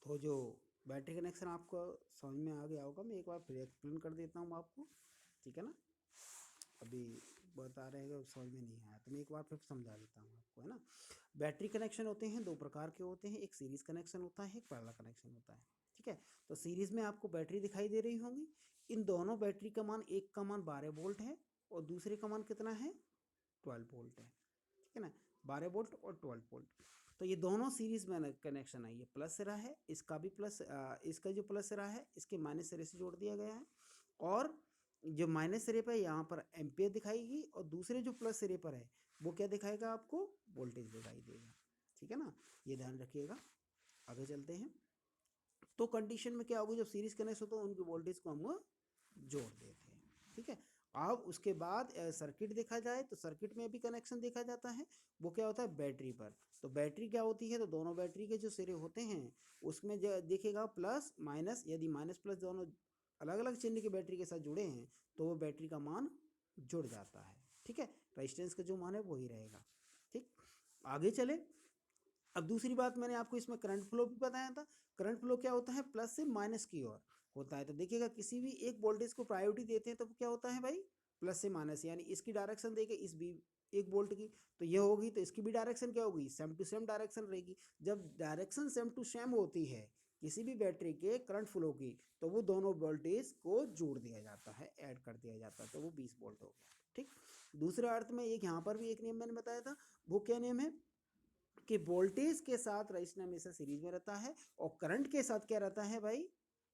तो जो battery connection आपको समझ में आ गया होगा, मैं एक बार फिर एक्सप्लेन कर देता हूँ आपको, ठीक है ना। अभी बता रहे हैं समझ में नहीं आया तो मैं एक बार फिर समझा देता हूँ आपको, है ना। बैटरी कनेक्शन होते हैं दो प्रकार के होते हैं, एक सीरीज कनेक्शन होता है, एक पैरेलल कनेक्शन होता है, ठीक है। तो सीरीज में आपको बैटरी दिखाई दे रही होंगी, इन दोनों बैटरी का मान, एक का मान 12 वोल्ट है और दूसरे का मान कितना है, 12 वोल्ट है, ठीक है ना। 12 वोल्ट और 12 वोल्ट। तो ये दोनों सीरीज में कनेक्शन है, ये प्लस सिरा है, इसका भी प्लस, इसका जो प्लस सिरा है इसके माइनस सिरे से जोड़ दिया गया है, और जो माइनस सिरे पर यहाँ पर एम्पियर दिखाएगी और दूसरे जो प्लस सिरे पर है वो क्या दिखाएगा आपको, वोल्टेज दिखाई देगा, ठीक है ना। ये ध्यान रखिएगा। आगे चलते हैं। तो कंडीशन में क्या होगा, जब सीरीज कनेक्शन होता है उनके वोल्टेज को हम जोड़ देते हैं, ठीक है। अब उसके बाद सर्किट देखा जाए तो सर्किट में भी कनेक्शन देखा जाता है, वो क्या होता है बैटरी पर। तो बैटरी क्या होती है, तो दोनों बैटरी के जो सिरे होते हैं उसमें देखेगा प्लस माइनस, यदि माइनस प्लस दोनों अलग अलग चिन्ह की बैटरी के साथ जुड़े हैं तो वो बैटरी का मान जुड़ जाता है, ठीक है। रेजिस्टेंस का जो मान है वही रहेगा, ठीक। आगे चले। अब दूसरी बात, मैंने आपको इसमें करंट फ्लो भी बताया था। करंट फ्लो क्या होता है, प्लस से माइनस की ओर होता है। तो देखिएगा किसी भी एक वोल्टेज को प्रायोरिटी देते हैं तो क्या होता है भाई, प्लस से माइनस, यानी इसकी डायरेक्शन देके इस भी एक वोल्ट की तो ये होगी, तो इसकी भी डायरेक्शन क्या होगी, सेम टू सेम डायरेक्शन रहेगी। जब डायरेक्शन सेम टू सेम होती है किसी भी बैटरी के करंट फ्लो की, तो वो दोनों वोल्टेज को जोड़ दिया जाता है, ऐड कर दिया जाता है, तो वो 20 वोल्ट हो गया, ठीक। दूसरे अर्थ में एक यहाँ पर भी एक नियम मैंने बताया था, वो क्या नियम है कि वोल्टेज के साथ रजिस्टर हमेशा सीरीज में रहता है, और करंट के साथ क्या रहता है भाई,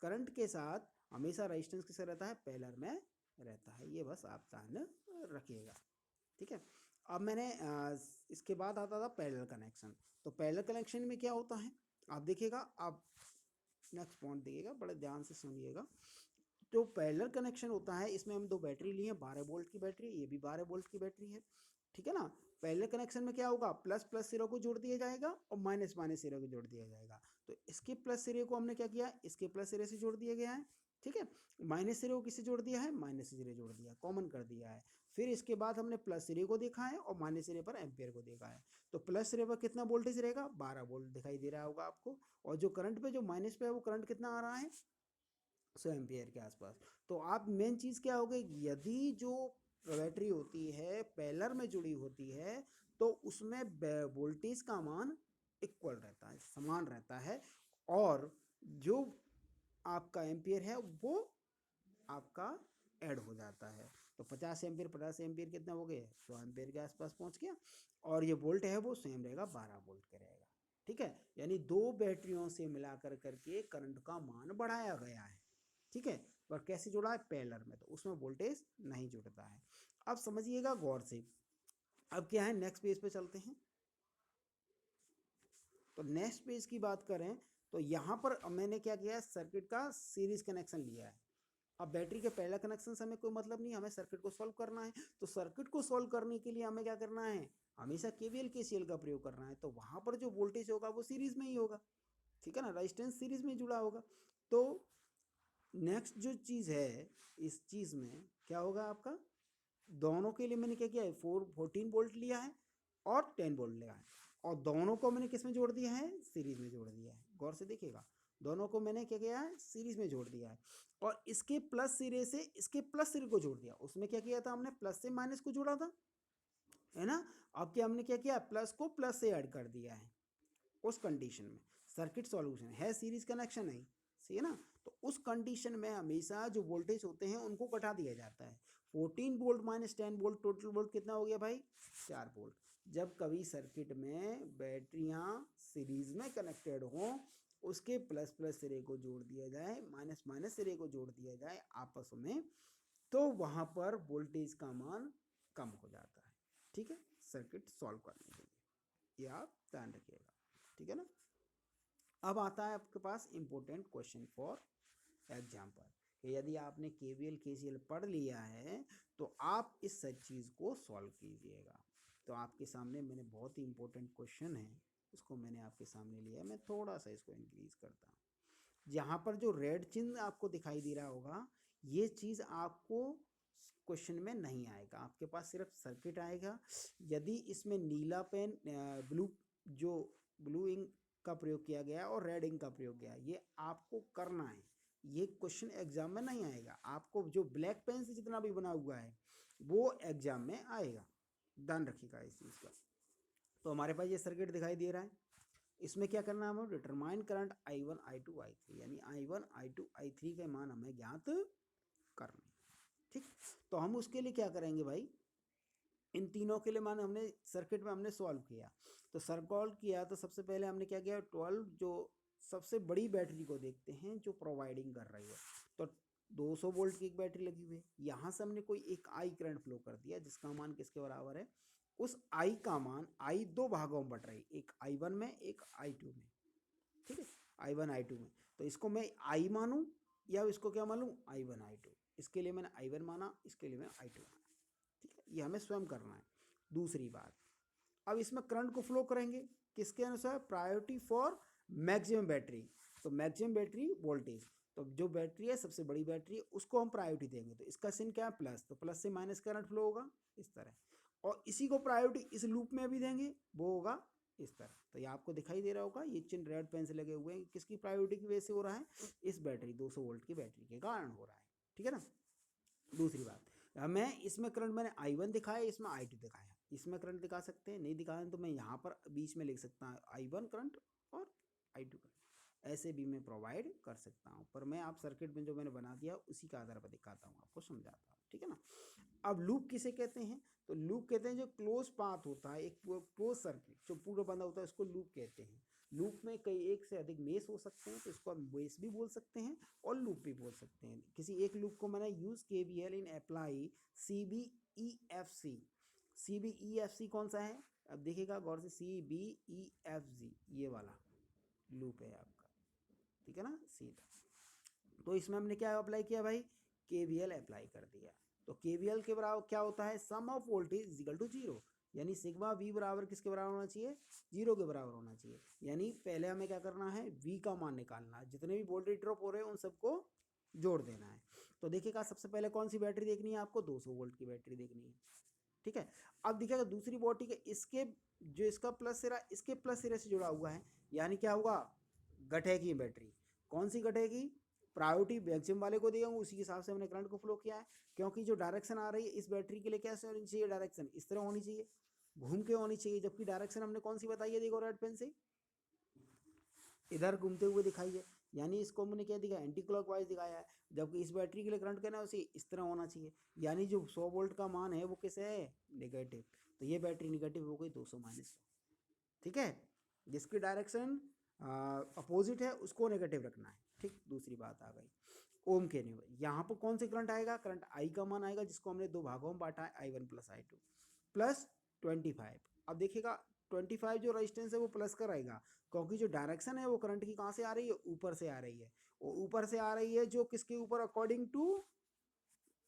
करंट के साथ हमेशा रजिस्टेंस किससे रहता है, पैरेलल में रहता है। ये बस आप ध्यान रखिएगा, ठीक है। अब मैंने इसके बाद आता था पैरेलल कनेक्शन। तो पैरेलल कनेक्शन में क्या होता है, आप देखिएगा, आप नेक्स्ट पॉइंट देखिएगा, बड़े ध्यान से सुनिएगा। जो पैरेलल कनेक्शन होता है इसमें हम दो बैटरी लिए हैं, 12 वोल्ट की बैटरी, ये भी 12 वोल्ट की बैटरी है, ठीक है ना। पहले कनेक्शन में क्या होगा, प्लस प्लस सिरे को जोड़ दिया जाएगा और माइनस माइनस सिरे को जोड़ दिया जाएगा। तो इसके प्लस सिरे को हमने क्या किया, इसके प्लस सिरे से जोड़ दिया गया है, ठीक है। माइनस सिरे को किससे जोड़ दिया है, माइनस सिरे जोड़ दिया, कॉमन कर दिया है। फिर इसके बाद हमने प्लस सिरे को देखा है और माइनस सिरे पर एम्पियर को देखा है। तो प्लस सिरे पर कितना वोल्टेज रहेगा, 12 वोल्ट दिखाई दे रहा होगा आपको, और जो करंट पे जो माइनस पे है वो करंट कितना आ रहा है, 100 एम्पियर के आसपास। तो आप मेन चीज़ क्या होगी, यदि जो बैटरी होती है पैरेलल में जुड़ी होती है तो उसमें वोल्टेज का मान इक्वल रहता है, समान रहता है, और जो आपका एम्पियर है वो आपका ऐड हो जाता है। तो 50 एम्पियर 50 एम्पियर कितना हो गए, 100 एम्पियर के आसपास पहुंच गया, और ये वोल्ट है वो सेम रहेगा, 12 वोल्ट का रहेगा, ठीक है। यानी दो बैटरियों से मिलाकर करके करंट का मान बढ़ाया गया है, ठीक है। पर कैसे जुड़ा है, पैरेलल में, तो उसमें वोल्टेज नहीं जुड़ता है। अब समझिएगा गौर से। अब क्या है, नेक्स्ट पेज पे चलते हैं। तो नेक्स्ट पेज की बात करें तो यहाँ पर मैंने क्या किया है, सर्किट का सीरीज कनेक्शन लिया है। अब बैटरी के पहला कनेक्शन से हमें कोई मतलब नहीं, हमें सर्किट को सॉल्व करना है। तो सर्किट को सॉल्व करने के लिए हमें क्या करना है, हमेशा केवीएल केसीएल का प्रयोग करना है। तो वहाँ पर जो वोल्टेज होगा वो सीरीज में ही होगा, ठीक है ना, रेजिस्टेंस सीरीज में जुड़ा होगा। तो नेक्स्ट जो चीज़ है, इस चीज़ में क्या होगा आपका, दोनों के लिए मैंने क्या किया है, 14 वोल्ट लिया है और 10 वोल्ट लिया है, और दोनों को मैंने किस में जोड़ दिया है, सीरीज में जोड़ दिया है। गौर से देखिएगा, दोनों को मैंने क्या किया है, सीरीज में जोड़ दिया है, और इसके प्लस सिरे से इसके प्लस सिरे को जोड़ दिया। उसमें क्या किया था हमने, प्लस से माइनस को जोड़ा था, है ना। अब क्या हमने क्या किया, प्लस को प्लस से ऐड कर दिया है। उस कंडीशन में सर्किट सॉल्यूशन है, सीरीज कनेक्शन है, सही है ना। तो उस कंडीशन में हमेशा जो वोल्टेज होते हैं उनको घटा दिया जाता है। 14 volt minus 10 volt, total volt कितना हो गया भाई, 4 वोल्ट। जब कभी सर्किट में बैटरियां सीरीज में कनेक्टेड हों, उसके प्लस प्लस सिरे को जोड़ दिया जाए, माइनस माइनस सिरे को जोड़ दिया जाए आपस में, तो वहां पर वोल्टेज का मान कम हो जाता है, ठीक है, सर्किट सॉल्व करने के लिए। ये आप ध्यान रखिएगा, ठीक है ना। अब आता है आपके पास इंपॉर्टेंट क्वेश्चन फॉर एग्जाम्पल, कि यदि आपने केवीएल केसीएल पढ़ लिया है तो आप इस सब चीज़ को सॉल्व कीजिएगा। तो आपके सामने मैंने बहुत ही इंपॉर्टेंट क्वेश्चन है, उसको मैंने आपके सामने लिया है। मैं थोड़ा सा इसको इंक्रीज करता हूँ। जहाँ पर जो रेड चिन्ह आपको दिखाई दे रहा होगा, ये चीज़ आपको क्वेश्चन में नहीं आएगा, आपके पास सिर्फ सर्किट आएगा। यदि इसमें नीला पेन, ब्लू, जो ब्लू इंक का प्रयोग किया गया और रेड इंक का प्रयोग किया। ये आपको करना है, ये क्वेश्चन एग्जाम में नहीं आएगा, आपको जो ब्लैक पेन से जितना भी बना हुआ है वो एग्जाम में आएगा, ध्यान रखिएगा इस चीज़ का। तो हमारे पास ये सर्किट दिखाई दे रहा है, इसमें क्या करना है, हमें determine current I1 I2 I3, यानी I1 I2 I3 के मान हमें ज्ञात करने। ठीक, तो हम उसके लिए क्या करेंगे भाई, इन तीनों के लिए मान हमने सर्किट में हमने सॉल्व किया, तो सॉल्व किया तो सबसे पहले हमने क्या किया, 12 जो सबसे बड़ी बैटरी को देखते हैं जो प्रोवाइडिंग कर रही है। तो 200 वोल्ट की एक बैटरी लगी हुई है, यहाँ से हमने कोई एक आई करंट फ्लो कर दिया जिसका मान किसके बराबर है, उस आई का मान, आई दो भागों में बट रही, एक I1 में एक I2 में। ठीक है, I1 I2 में, तो इसको मैं आई मानूं या इसको क्या मानूं, I1 I2। इसके लिए मैंने I1 माना, इसके लिए मैंने I2 माना। ठीक है, ये हमें स्वयं करना है। दूसरी बात, अब इसमें करंट को फ्लो करेंगे किसके अनुसार, प्रायोरिटी फॉर मैक्सिमम बैटरी। तो मैक्सिमम बैटरी वोल्टेज, तो जो बैटरी है सबसे बड़ी बैटरी है उसको हम प्रायोरिटी देंगे, तो इसका सिन क्या है, प्लस, तो प्लस से माइनस करंट फ्लो होगा इस तरह, और इसी को प्रायोरिटी इस लूप में भी देंगे, वो होगा इस तरह। तो ये आपको दिखाई दे रहा होगा, ये चिन्ह रेड पेन से लगे हुए हैं, किसकी प्रायोरिटी की वजह से हो रहा है, इस बैटरी 200 वोल्ट की बैटरी के कारण हो रहा है। ठीक है ना। दूसरी बात, मैं इसमें करंट मैंने I1 दिखाया, इसमें I2 दिखाया, इसमें करंट दिखा सकते हैं, नहीं दिखाया तो मैं यहाँ पर बीच में लिख सकता हूँ I1 करंट और I2 करंट, ऐसे भी मैं प्रोवाइड कर सकता हूँ, पर मैं आप सर्किट में जो मैंने बना दिया उसी का आधार पर दिखाता हूँ, आपको समझाता हूँ। ठीक है ना। अब लूप किसे कहते हैं, तो लूप कहते हैं जो क्लोज पाथ होता है, एक क्लोज सर्किट जो पूरा बंधा होता है उसको लूप कहते हैं। लूप में कई एक से अधिक मेश हो सकते हैं, तो इसको हम मेश भी बोल सकते हैं और लूप भी बोल सकते हैं। किसी एक लूप को मैंने यूज KVL इन अप्लाई CBEFC। CBEFC कौन सा है, अब देखिएगा गौर से, CBEFG ये वाला लूप है आपका। ठीक है ना, सीधा। तो इसमें हमने क्या अप्लाई किया भाई, KVL अप्लाई कर दिया। तो KVL के बराबर क्या होता है, sum of voltage is equal to 0, यानी सिग्मा V बराबर किसके बराबर होना चाहिए, 0 के बराबर होना चाहिए। यानी पहले हमें क्या करना है, V का मान निकालना है, जितने भी वोल्टेज ड्रॉप हो रहे हैं उन सबको जोड़ देना है। तो देखिएगा सबसे पहले कौन सी बैटरी देखनी है आपको, 200 वोल्ट की बैटरी देखनी है। ठीक है, अब देखिएगा दूसरी बैटरी के इसके जो इसका प्लस सिरा इसके प्लस सिरे से जुड़ा हुआ है, यानी क्या होगा, घटेगी बैटरी। कौन सी घटेगी, प्रायोरिटी मैक्सिमम वाले को दिया हूँ, उसी के हिसाब से हमने करंट को फ्लो किया है। क्योंकि जो डायरेक्शन आ रही है इस बैटरी के लिए कैसे होनी चाहिए, डायरेक्शन इस तरह होनी चाहिए, घूम के होनी चाहिए, जबकि डायरेक्शन हमने कौन सी बताई है, देखो रेड पेन से इधर घूमते हुए दिखाई है, यानी इसको हमने क्या दिखाया, एंटी क्लॉकवाइज दिखाया है। जबकि इस बैटरी के लिए करंट कहना है उसे इस तरह होना चाहिए, यानी जो 100 वोल्ट का मान है वो किसे है, नेगेटिव, तो ये बैटरी नेगेटिव हो गई 200 माइनस। ठीक है, जिसकी डायरेक्शन अपोजिट है उसको नेगेटिव रखना है। ठीक, दूसरी बात आ गई ओम के नियम, यहाँ पर कौन से करंट आएगा, करंट आई का मान आएगा जिसको हमने दो भागों में बांटा है, I1 प्लस I2 प्लस 25। अब देखिएगा 25 जो रेजिस्टेंस है वो प्लस का रहेगा, क्योंकि जो डायरेक्शन है वो करंट की कहाँ से आ रही है, ऊपर से आ रही है, वो ऊपर से आ रही है जो किसके ऊपर, according to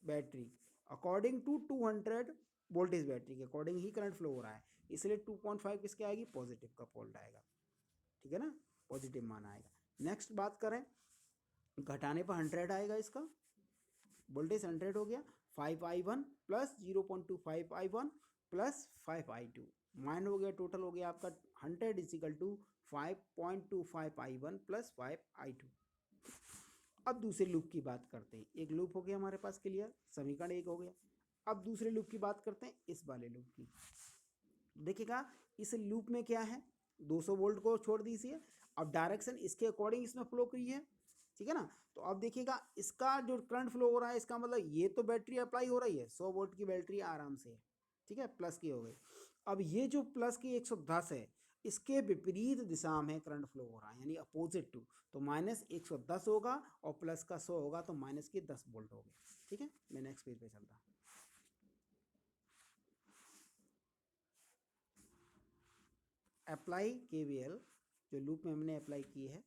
battery, according to 200 voltage battery के अकॉर्डिंग ही करंट फ्लो हो रहा है, इसलिए 2.5 किसके आएगी, पॉजिटिव का पोल आएगा। ठीक है ना, पॉजिटिव मान आएगा। नेक्स्ट बात करें, घटाने पर 100 आएगा, इसका वोल्टेज 100 हो गया, 5I1 plus 0.25I1 plus 5I2 minus हो गया, टोटल हो गया आपका 100 is equal to 5.25I1 plus 5I2। अब दूसरे लूप की बात करते हैं, एक लूप हो गया हमारे पास क्लियर, समीकरण एक हो गया। अब दूसरे लूप की बात करते हैं, इस वाले लूप की। देखिएगा इस लूप में क्या है, 200 वोल्ट को छोड़ दीजिए, अब डायरेक्शन इसके अकॉर्डिंग इसमें फ्लो करी है। ठीक है ना, तो अब देखिएगा इसका जो करंट फ्लो हो रहा है, इसका मतलब ये तो बैटरी अप्लाई हो रही है, 100 वोल्ट की बैटरी आराम से। ठीक है, प्लस की हो गई। अब ये जो प्लस की 110 है, इसके विपरीत दिशा में करंट फ्लो हो रहा है, यानी अपोजिट टू, तो माइनस 110 होगा और प्लस का 100 होगा, तो माइनस के 10 वोल्ट हो गए। ठीक है, मैं नेक्स्ट पेज पे चलता हूँ। अप्लाई KVL जो लूप में हमने अप्लाई की है,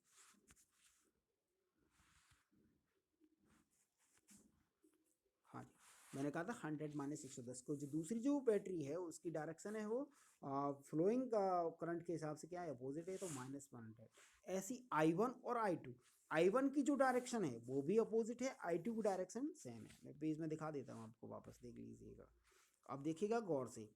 हाँ जी, मैंने कहा था 100 माइनस 110 को, जो दूसरी जो बैटरी है उसकी डायरेक्शन है वो फ्लोइंग करंट के हिसाब से क्या है, अपोजिट है, तो -100। ऐसी I1 और I2, I1 की जो डायरेक्शन है वो भी अपोजिट है, I2 की डायरेक्शन सेम है। मैं पेज में दिखा देता हूँ आपको, वापस देख लीजिएगा। अब देखिएगा गौर से,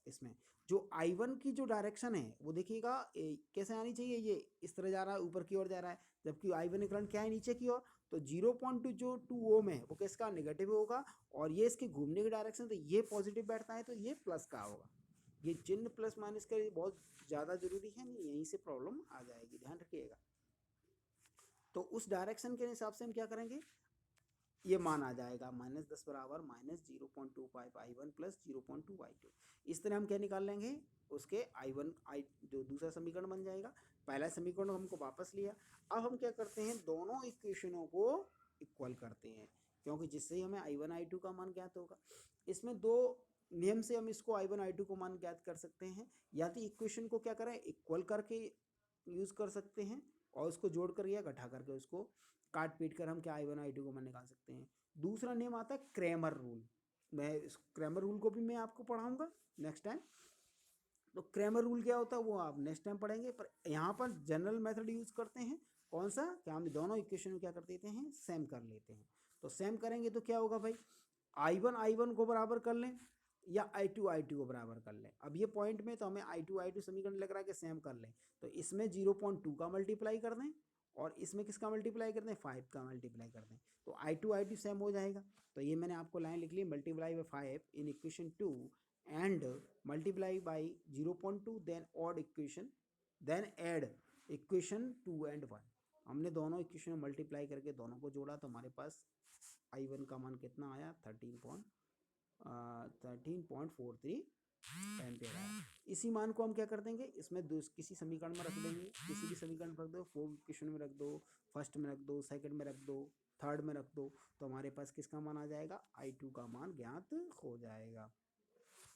इसमें जो I1 की जो डायरेक्शन है वो देखिएगा कैसे आनी चाहिए, ये इस तरह जा रहा है, ऊपर की ओर जा रहा है, जबकि I1 करंट क्या है, नीचे की ओर। तो 0.2 जो 2 ओम है वो किसका, नेगेटिव होगा, और ये इसके घूमने की डायरेक्शन, तो ये पॉजिटिव बैठता है, तो ये प्लस का होगा। ये चिन्ह प्लस माइनस का बहुत ज़्यादा जरूरी है, नहीं यहीं से प्रॉब्लम आ जाएगी, ध्यान रखिएगा। तो उस डायरेक्शन के हिसाब से हम क्या करेंगे, ये मान आ जाएगा -10 बराबर -0.25 I1 प्लस 0.2 I2। इस तरह हम क्या निकाल लेंगे, उसके I1 जो दूसरा समीकरण बन जाएगा। पहला समीकरण हमको वापस लिया। अब हम क्या करते हैं, दोनों इक्वेशनों को इक्वल करते हैं, क्योंकि जिससे ही हमें I1 I2 का मान ज्ञात होगा। इसमें दो नियम से हम इसको I1 I2 को मान ज्ञात कर सकते हैं। या तो इक्वेशन को क्या करें, इक्वल करके यूज कर सकते हैं, और उसको जोड़ कर या घटा करके उसको काट पीट कर हम क्या I1 I2 को मान निकाल सकते हैं। दूसरा नियम आता है क्रैमर रूल। मैं इस क्रैमर रूल को भी मैं आपको पढ़ाऊंगा नेक्स्ट टाइम। तो क्रैमर रूल क्या होता है वो आप नेक्स्ट टाइम पढ़ेंगे, पर यहाँ पर जनरल मेथड यूज करते हैं। कौन सा, क्या हम दोनों इक्वेशन में क्या कर देते हैं, सेम कर लेते हैं। तो सेम करेंगे तो क्या होगा भाई, I1 को बराबर कर लें या I2 को बराबर कर लें। अब ये पॉइंट में तो हमें I2 समीकरण लग रहा है कि सेम कर लें, तो इसमें 0.2 का मल्टीप्लाई कर दें और इसमें किसका मल्टीप्लाई कर दें, 5 का मल्टीप्लाई कर दें, तो I2 सेम हो जाएगा। तो ये मैंने आपको लाइन लिख ली, multiply by 5 in equation 2 and multiply by 0.2 then add equation, then add equation 2 and 1। हमने दोनों इक्वेशन में मल्टीप्लाई करके दोनों को जोड़ा तो हमारे पास I1 का मान कितना आया, 13.43 एम्पियर आया। इसी मान को हम क्या कर देंगे, इसमें किसी समीकरण में रख देंगे, किसी भी समीकरण में रख दो, फोर्थ इक्वेशन में रख दो, फर्स्ट में रख दो, सेकंड में रख दो, थर्ड में रख दो, तो हमारे पास किसका मान आ जाएगा, I2 का मान ज्ञात हो जाएगा।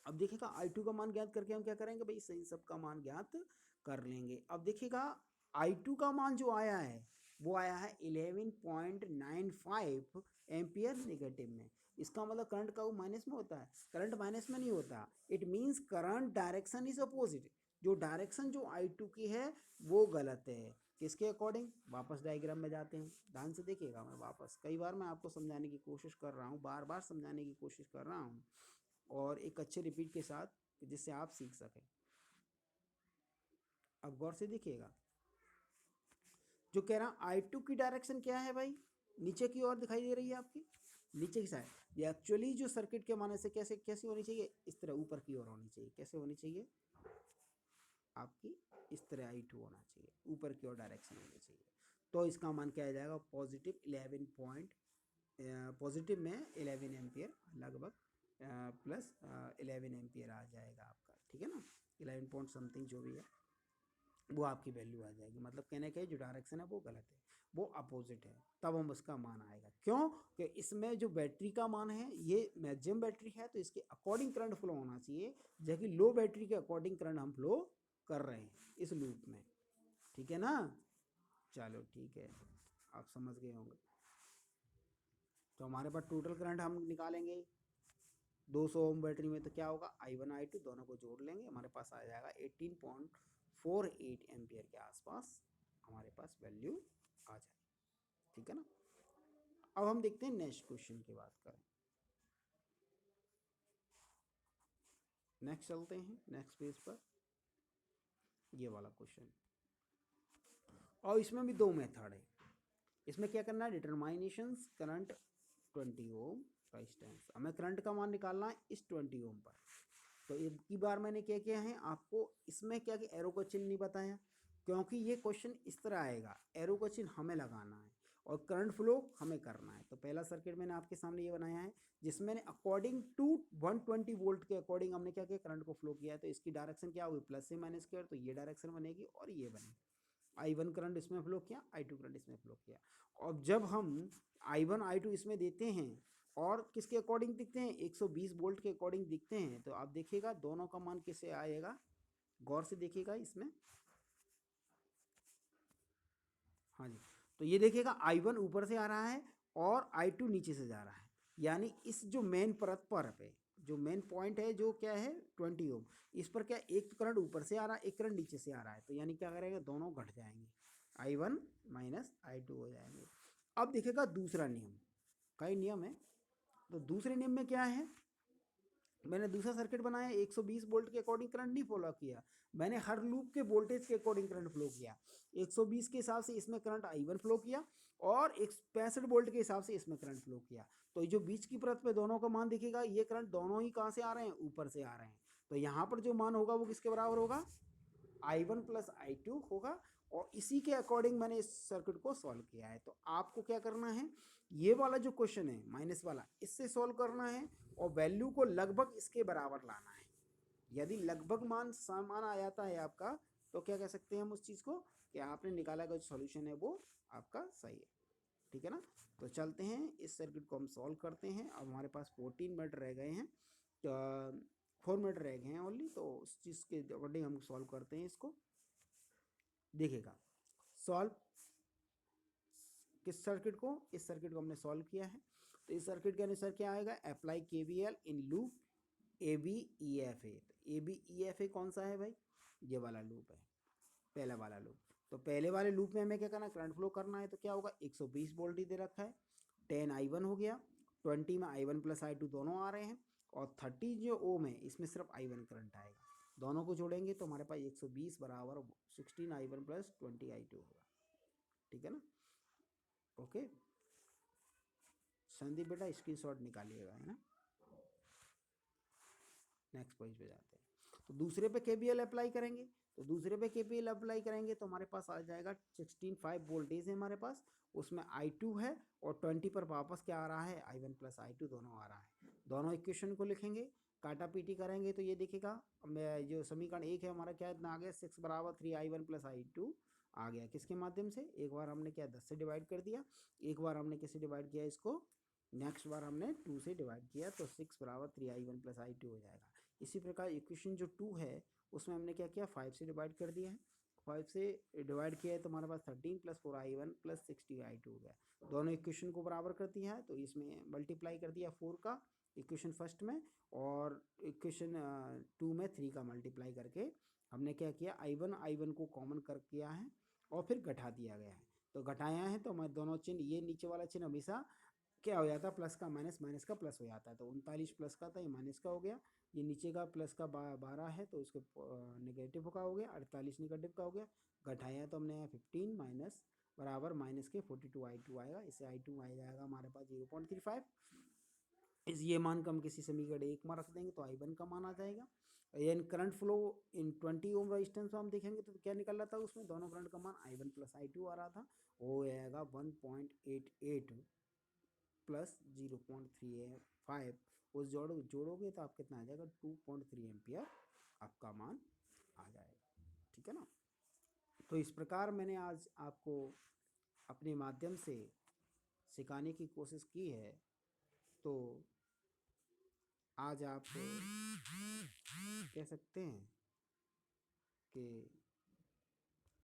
अब देखिएगा I2 का मान ज्ञात करके हम क्या करेंगे भाई, सही सब का मान ज्ञात कर लेंगे। अब देखिएगा I2 का मान जो आया है वो आया है 11.95 एम्पियर नेगेटिव में। इसका मतलब करंट का वो माइनस में होता है, करंट माइनस में नहीं होता। It means current direction is opposite. जो डायरेक्शन जो I2 की है वो गलत है, किसके अकॉर्डिंग, वापस डायग्राम में जाते हैं, ध्यान से देखिएगा। मैं वापस कई बार मैं आपको समझाने की कोशिश कर रहा हूँ, बार बार समझाने की कोशिश कर रहा हूँ, और एक अच्छे रिपीट के साथ, जिससे आप सीख सकें। अब गौर से देखिएगा, जो कह रहा I2 की डायरेक्शन क्या है भाई, नीचे की ओर दिखाई दे रही है आपकी, नीचे की साइड। ये एक्चुअली जो सर्किट के माने से कैसे कैसी होनी चाहिए, इस तरह ऊपर की ओर होनी चाहिए। कैसे होनी चाहिए आपकी, इस तरह I2 होना चाहिए, ऊपर की ओर डायरेक्शन होनी चाहिए। तो इसका मान क्या आ जाएगा, पॉजिटिव 11 पॉइंट, पॉजिटिव में 11 एम्पियर लगभग, प्लस 11 एम्पियर आ जाएगा आपका, ठीक है ना, 11 पॉइंट समथिंग जो भी है वो आपकी वैल्यू आ जाएगी। मतलब कहने का जो डायरेक्शन है वो गलत है, वो अपोजिट है, तब हम उसका मान आएगा। क्यों कि इसमें जो बैटरी का मान है ये मैक्सिमम बैटरी है, तो इसके अकॉर्डिंग करंट फ्लो होना चाहिए, जबकि लो बैटरी के अकॉर्डिंग करंट हम फ्लो कर रहे हैं इस लूप में, ठीक है ना। चलो ठीक है, आप समझ गए होंगे। तो हमारे पास टोटल करंट हम निकालेंगे 200 ओम बैटरी में, तो क्या होगा, I1 I2 दोनों को जोड़ लेंगे, हमारे पास आ जाएगा 18.48 एम्पियर के आसपास हमारे पास वैल्यू आ जाएगी, ठीक है ना। अब हम देखते हैं नेक्स्ट क्वेश्चन की बात करें, नेक्स्ट चलते हैं नेक्स्ट पेज पर, ये वाला क्वेश्चन। और इसमें भी दो मेथड है। इसमें क्या करना है, डिटरमाइनेशन करंट 20 ओम रेजिस्टेंस, हमें करंट का मान निकालना है इस 20 ओम पर। तो एक की बार मैंने क्या किया है आपको इसमें क्या कि एरो का चिन्ह नहीं बताया, क्योंकि ये क्वेश्चन इस तरह आएगा, एरो का चिन्ह हमें लगाना है और करंट फ्लो हमें करना है। तो पहला सर्किट मैंने आपके सामने ये बनाया है, जिसमें अकॉर्डिंग टू 120 वोल्ट के अकॉर्डिंग हमने क्या किया, करंट को फ्लो किया है। तो इसकी डायरेक्शन क्या होगी, प्लस से माइनस की ओर, तो ये डायरेक्शन बनेगी और ये बनेगी। I1 करंट इसमें फ्लो किया, I2 करंट इसमें फ्लो किया। और जब हम I1 I2 इसमें देते हैं और किसके अकॉर्डिंग दिखते हैं, 120 वोल्ट के अकॉर्डिंग दिखते हैं, तो आप देखिएगा दोनों का मान किससे आएगा, गौर से देखिएगा इसमें। हाँ जी, तो ये देखिएगा I1 ऊपर से आ रहा है और I2 नीचे से जा रहा है, यानी इस जो मेन परत पर पे जो मेन पॉइंट है जो क्या है 20 ओम, इस पर क्या एक तो करंट ऊपर से आ रहा है, एक करंट नीचे से आ रहा है, तो यानी क्या करेंगे, दोनों घट जाएंगे, I1 माइनस I2 हो जाएंगे। अब देखिएगा दूसरा नियम, कई नियम है, तो दूसरे नियम में क्या है, मैंने दूसरा सर्किट बनाया 120 वोल्ट के अकॉर्डिंग करंट नहीं फॉलो किया, मैंने हर लूप के वोल्टेज के अकॉर्डिंग करंट फ्लो किया। 120 के हिसाब से इसमें करंट I1 फ्लो किया और 65 वोल्ट के हिसाब से इसमें करंट फ्लो किया। तो जो बीच की परत पे दोनों का मान दिखेगा, ये करंट दोनों ही कहाँ से आ रहे हैं, ऊपर से आ रहे हैं। तो यहाँ पर जो मान होगा वो किसके बराबर होगा, I1 प्लस I2 होगा। और इसी के अकॉर्डिंग मैंने इस सर्किट को सॉल्व किया है। तो आपको क्या करना है, ये वाला जो क्वेश्चन है माइनस वाला, इससे सॉल्व करना है और वैल्यू को लगभग इसके बराबर लाना है। यदि लगभग मान समान आ जाता है आपका, तो क्या कह सकते हैं हम उस चीज़ को, कि आपने निकाला गया जो सॉल्यूशन है वो आपका सही है। ठीक है ना। तो चलते हैं इस सर्किट को हम सॉल्व करते हैं। अब हमारे पास 14 मिनट रह गए हैं, तो 4 मिनट रह गए हैं ओनली। तो उस चीज़ के अकॉर्डिंग हम सॉल्व करते हैं इसको। देखिएगा, सॉल्व किस सर्किट को, इस सर्किट को हमने सॉल्व किया है। तो इस सर्किट के अनुसार क्या आएगा, apply KVL in loop ABEFA। तो ABEFA कौन सा है भाई, ये वाला लूप है, पहला वाला लूप। तो पहले वाले लूप में हमें क्या करना है, करंट फ्लो करना है। तो क्या होगा, 120 वोल्ट ही दे रखा है, 10I1 हो गया, 20 में I1 प्लस I2 दोनों आ रहे हैं, और 30 जो ओम है इसमें सिर्फ I1 करंट आएगा। दोनों को जोड़ेंगे तो हमारे पास 120 बराबर 16I1 प्लस 20I2 होगा। ठीक है ना। ओके संदीप बेटा स्क्रीनशॉट निकालिएगा, है ना। नेक्स्ट पेज पे जाते हैं। तो दूसरे पे KVL अप्लाई करेंगे। तो दूसरे पे KVL अप्लाई करेंगे तो हमारे पास आ जाएगा 16.5 वोल्टेज है हमारे पास, उसमें I2 है, और 20 पर वापस क्या आ रहा है, I1 प्लस I2 दोनों आ रहा है। दोनों इक्वेशन को लिखेंगे, काटा पीटी करेंगे तो ये दिखेगा, मैं जो समीकरण 1 है हमारा क्या इतना आ गया, 6 बराबर 3I1 प्लस I2 आ गया। किसके माध्यम से, एक बार हमने क्या 10 से डिवाइड कर दिया, एक बार हमने किससे डिवाइड किया इसको, नेक्स्ट बार हमने 2 से डिवाइड किया, तो 6 बराबर 3I1 प्लस I2 हो जाएगा। इसी प्रकार इक्वेशन जो 2 है उसमें हमने क्या किया, 5 से डिवाइड कर दिया है, 5 से डिवाइड किया है तो हमारे पास 13 प्लस 4I1 प्लस 60I2 हो गया। दोनों इक्वेशन को बराबर कर दिया है, तो इसमें मल्टीप्लाई कर दिया 4 का इक्वेशन फर्स्ट में, और इक्वेशन 2 में 3 का मल्टीप्लाई करके हमने क्या किया, I1 को कॉमन कर किया है और फिर घटा दिया गया है। तो घटाया है तो हमारे दोनों चिन्ह, ये नीचे वाला चिन्ह हमेशा क्या हो जाता है, प्लस का माइनस, माइनस का प्लस हो जाता है। तो 39 प्लस का था, ये माइनस का हो गया। ये नीचे का प्लस का 12 है तो उसके नेगेटिव का हो गया, 48 नेगेटिव का हो गया। घटाया तो हमने 15 माइनस बराबर माइनस के 42I2 आएगा। इससे I2 आ जाएगा हमारे पास 0.35। इस ये मान को हम किसी समीकरण 1 में रख देंगे तो I1 का मान आ जाएगा। यानी current flow in 20 ohm resistance में हम देखेंगे तो क्या निकल रहा था, उसमें दोनों करंट का मान I1 प्लस I2 आ रहा था, वो आएगा 1.88 प्लस 0.35, उस जोड़ोगे तो आप कितना आ जाएगा, 2.3 एम्पियर आपका मान आ जाएगा। ठीक है ना। तो इस प्रकार मैंने आज आपको अपने माध्यम से सिखाने की कोशिश की है। तो आज आप कह सकते हैं कि